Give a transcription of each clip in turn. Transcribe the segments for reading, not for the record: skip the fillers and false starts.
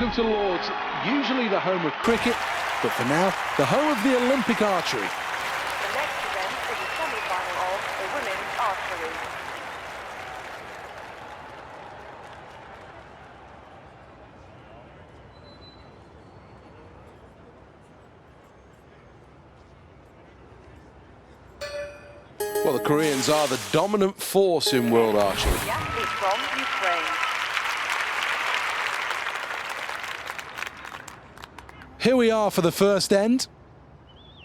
Welcome to Lord's, usually the home of cricket, but for now, the home of the Olympic archery. The next event is the semi-final of the women's archery. Well, the Koreans are the dominant force in world archery. The athlete from Ukraine. Here we are for the first end,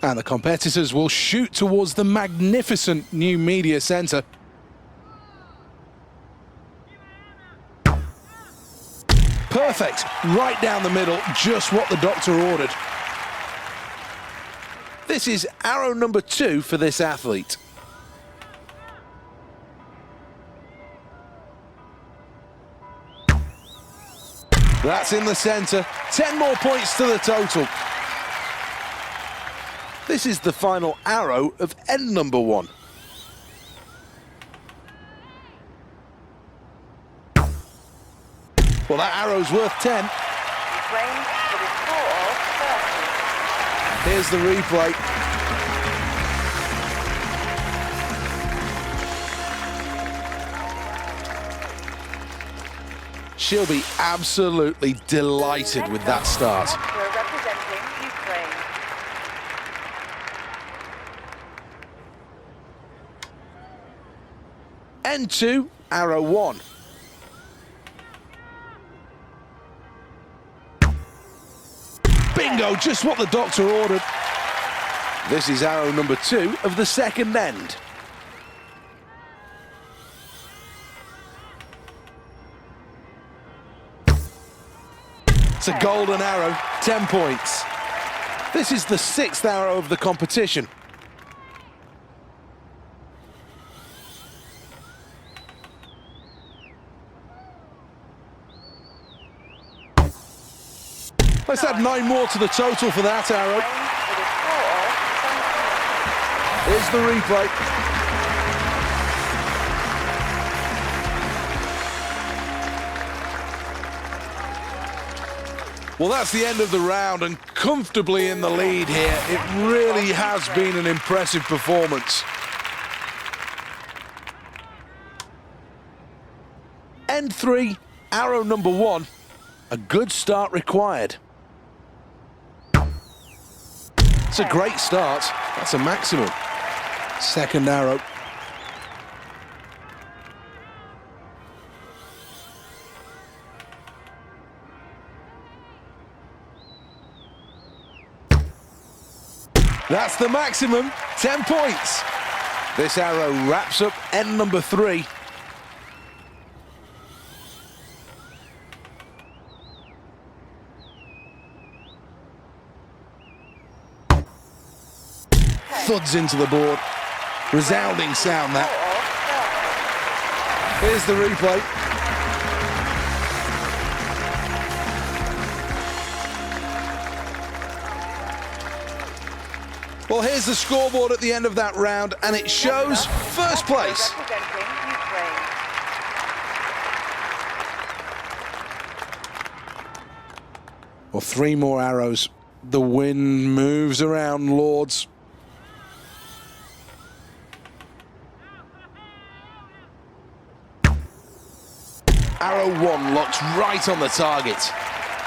and the competitors will shoot towards the magnificent new media centre. Perfect, right down the middle, just what the doctor ordered. This is arrow number 2 for this athlete. That's in the centre, 10 more points to the total. This is the final arrow of end number 1. Well, that arrow's worth 10. Ukraine with a score of 30. Here's the replay. She'll be absolutely delighted with that start. Representing Ukraine. End 2, arrow 1. Bingo, just what the doctor ordered. This is arrow number 2 of the second end. It's a golden arrow, 10 points. This is the 6th arrow of the competition. Let's add 9 more to the total for that arrow. Here's the replay. Well, that's the end of the round, and comfortably in the lead here. It really has been an impressive performance. End 3, arrow number 1. A good start required. It's a great start. That's a maximum. Second arrow. That's the maximum, 10 points. This arrow wraps up end number 3. Thuds into the board. Resounding sound, that. Here's the replay. Well, here's the scoreboard at the end of that round, and it shows first place. Representing Ukraine. Well, 3 more arrows. The wind moves around Lords. Arrow 1 locks right on the target.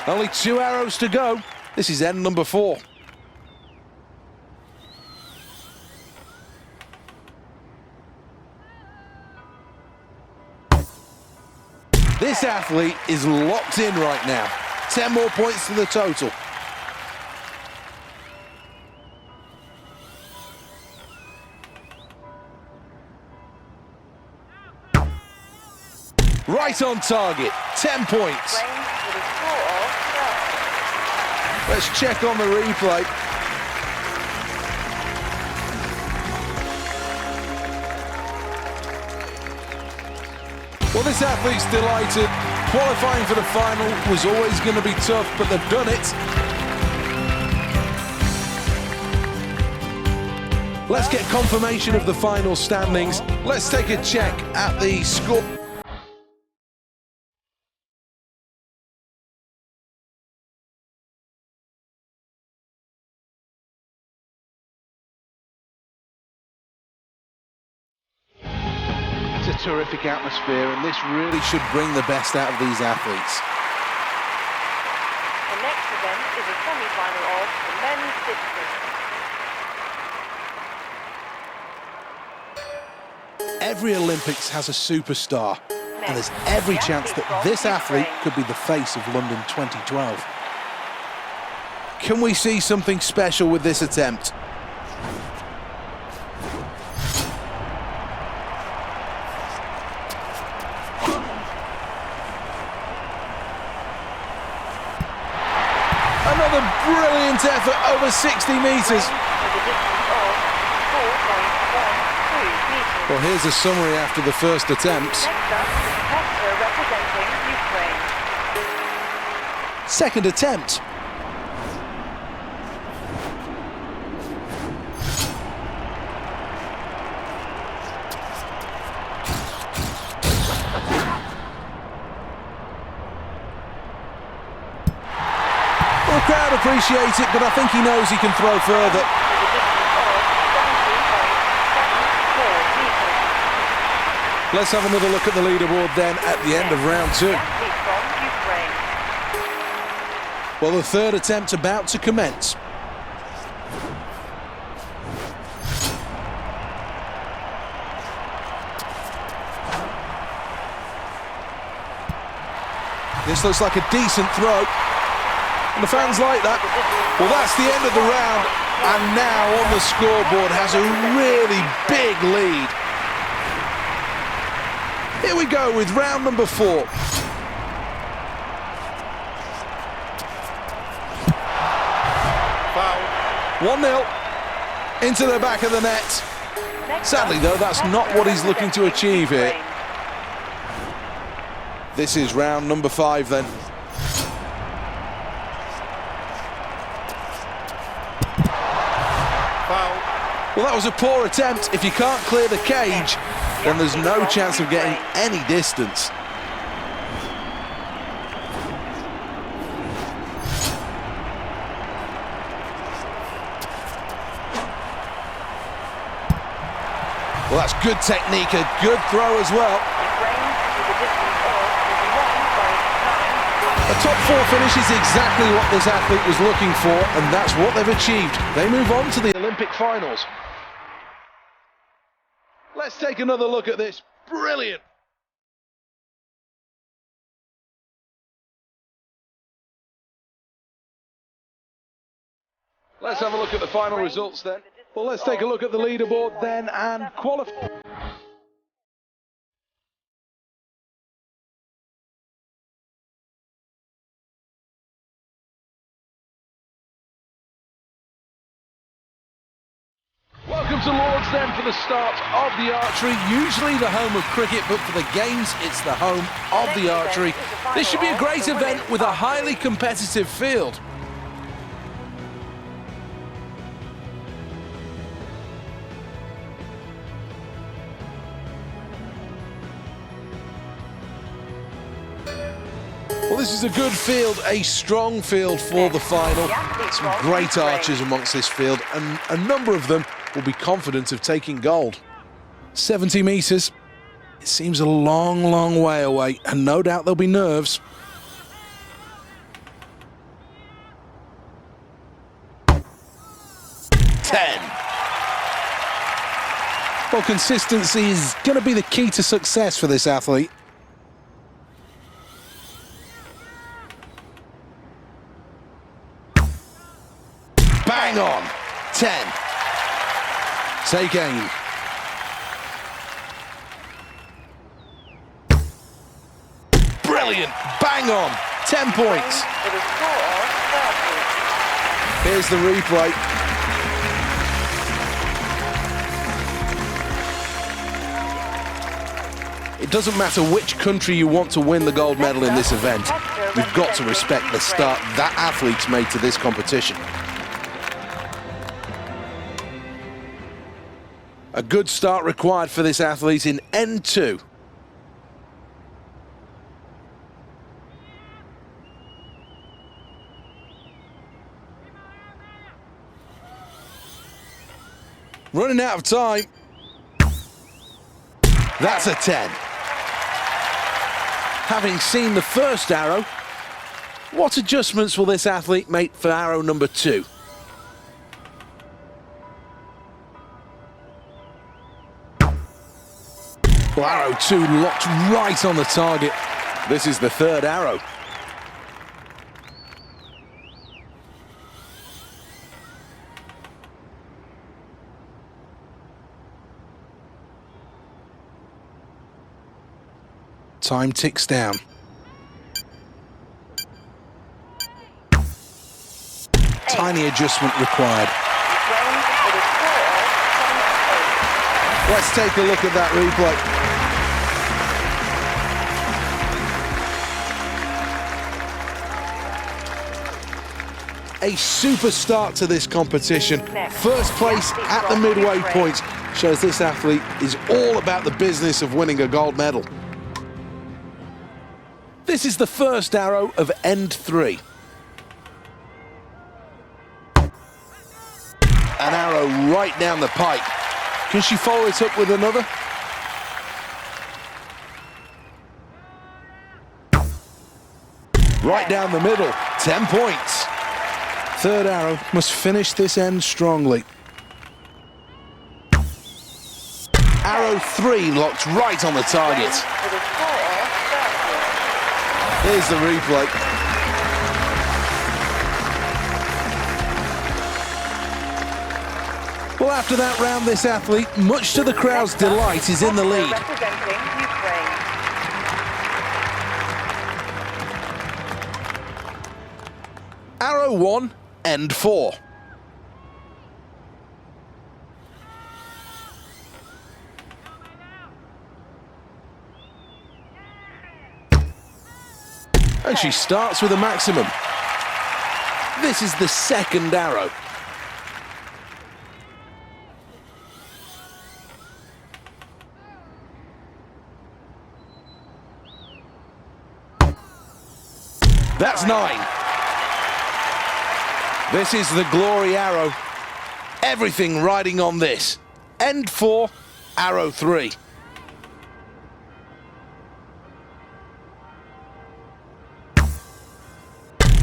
Only 2 arrows to go. This is end number 4. This athlete is locked in right now. 10 more points to the total. Right on target, 10 points. Ukraine with a score of 30. Let's check on the replay. Well, this athlete's delighted. Qualifying for the final was always going to be tough, but they've done it. Let's get confirmation of the final standings. Let's take a check at the score. terrific atmosphere, and this really should bring the best out of these athletes. The next event is a semi-final of the men's discus. Every Olympics has a superstar, and there's every chance that this athlete could be the face of London 2012. Can we see something special with this attempt? Another brilliant effort over 60 metres. Well, here's a summary after the first attempts. Next up is a competitor representing Ukraine. Second attempt. Well, the crowd appreciates it, but I think he knows he can throw further. Let's have another look at the leaderboard then at the end of round two. Well, the third attempt about to commence. This looks like a decent throw. And the fans like that. Well, that's the end of the round. And now on the scoreboard has a really big lead. Here we go with round number 4. Foul. 1-0 into the back of the net. Sadly, though, that's not what he's looking to achieve here. This is round number 5 then. Foul. Well, that was a poor attempt. If you can't clear the cage, then there's no chance of getting any distance. Well, that's good technique, a good throw as well. A top 4 finish is exactly what this athlete was looking for, and that's what they've achieved. They move on to the Olympic finals. Let's take another look at this. Brilliant. Let's have a look at the final results then. Well, let's take a look at the leaderboard then and qualify. Welcome to Lords then for the start of the archery. Usually the home of cricket, but for the games, it's the home of the archery. This should be a great event with a highly competitive field. Well, this is a good field, a strong field for the final. Some great archers amongst this field, and a number of them will be confident of taking gold. 70 metres. It seems a long, long way away, and no doubt there'll be nerves. Well, consistency is going to be the key to success for this athlete. Bang on, 10. Take aim. Brilliant, bang on, 10 points. Here's the replay. It doesn't matter which country you want to win the gold medal in this event. You've got to respect the start that athlete's made to this competition. A good start required for this athlete in N2. Running out of time. That's a 10. Having seen the first arrow, what adjustments will this athlete make for arrow number 2? Well, arrow 2 locked right on the target. This is the third arrow. Time ticks down. Tiny adjustment required. Let's take a look at that replay. A super start to this competition. First place at the midway point shows this athlete is all about the business of winning a gold medal. This is the first arrow of end 3. An arrow right down the pipe. Can she follow it up with another? Right down the middle, 10 points. Third arrow must finish this end strongly. Arrow 3 locked right on the target. Here's the replay. Well, after that round, this athlete, much to the crowd's delight, is in the lead. Arrow 1, end 4. And she starts with a maximum. This is the second arrow. That's 9. This is the glory arrow. Everything riding on this. End 4, arrow 3.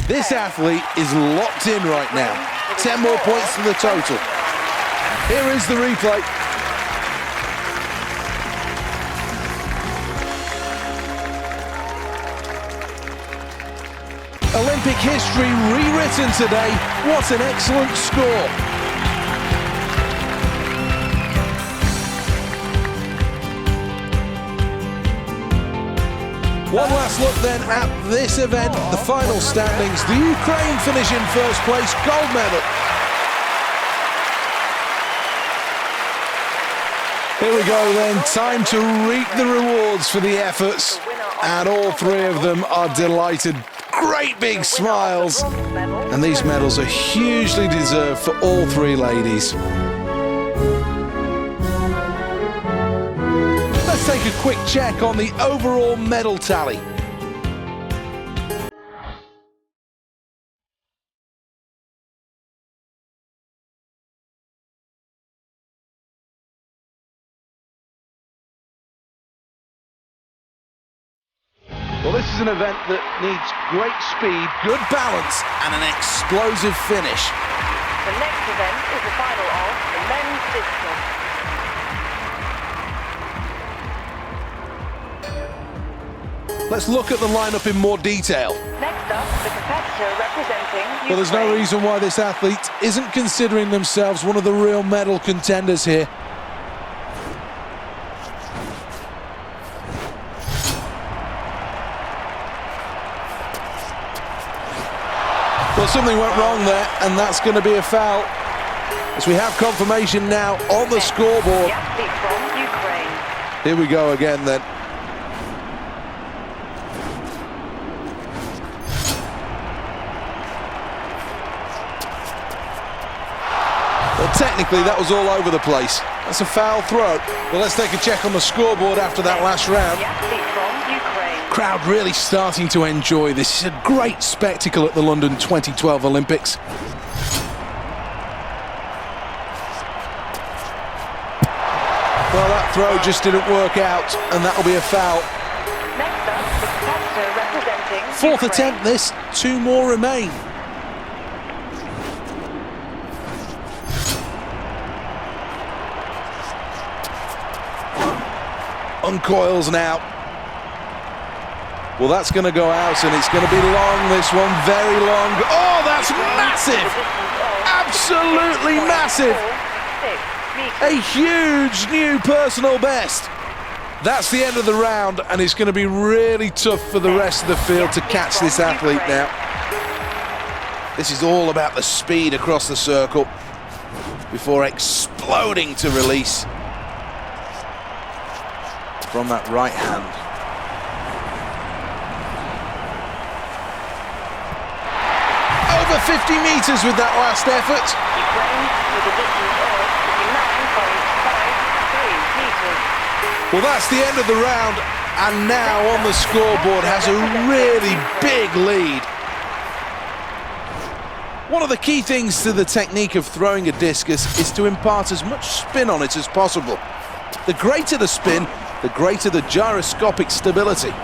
This athlete is locked in right now. 10 more points to the total. Here is the replay. Olympic history rewritten today. What an excellent score. One last look then at this event, the final standings. The Ukraine finish in first place, gold medal. Here we go then, time to reap the rewards for the efforts. And all 3 of them are delighted. Great big smiles. And these medals are hugely deserved for all 3 ladies. Let's take a quick check on the overall medal tally. Well, this is an event that needs great speed, good balance, and an explosive finish. The next event is the final of the men's discus. Let's look at the lineup in more detail. Next up, the competitor representing Ukraine. Well, there's no reason why this athlete isn't considering themselves one of the real medal contenders here. Well, something went wrong there, and that's going to be a foul. As we have confirmation now on the scoreboard. The athlete from Ukraine. Here we go again then. Well, technically that was all over the place. That's a foul throw. Well, let's take a check on the scoreboard after that last round. The athlete from Ukraine. Crowd really starting to enjoy this. It's a great spectacle at the London 2012 Olympics. Well, that throw just didn't work out, and that'll be a foul. Next up, the competitor Representing Fourth Ukraine. attempt this, 2 more remain. Uncoils now. Well, that's going to go out, and it's going to be long, this one, very long. Oh, that's massive! Absolutely massive! A huge new personal best. That's the end of the round, and it's going to be really tough for the rest of the field to catch this athlete now. This is all about the speed across the circle before exploding to release from that right hand. Over 50 meters with that last effort. Ukraine with a distance of 59.53 meters. Well, that's the end of the round, and now on the scoreboard has a really big lead. One of the key things to the technique of throwing a discus is to impart as much spin on it as possible. The greater the spin, the greater the gyroscopic stability.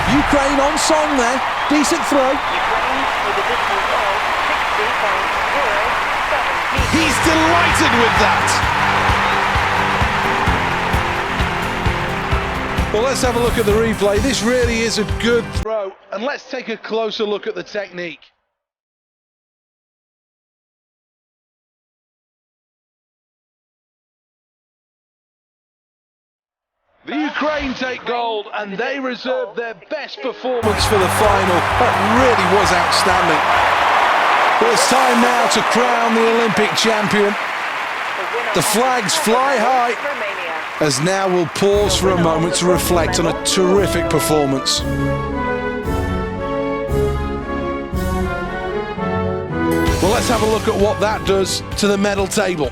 Ukraine on song there, decent throw. Ukraine with a distance of 60.07 meters. He's delighted with that. Well, let's have a look at the replay. This really is a good throw, and let's take a closer look at the technique. The Ukraine take gold, and they reserve their best performance for the final. That really was outstanding. Well, it's time now to crown the Olympic champion. The flags fly high, Romania. as now we'll pause for a moment to reflect on a terrific performance. Well, let's have a look at what that does to the medal table.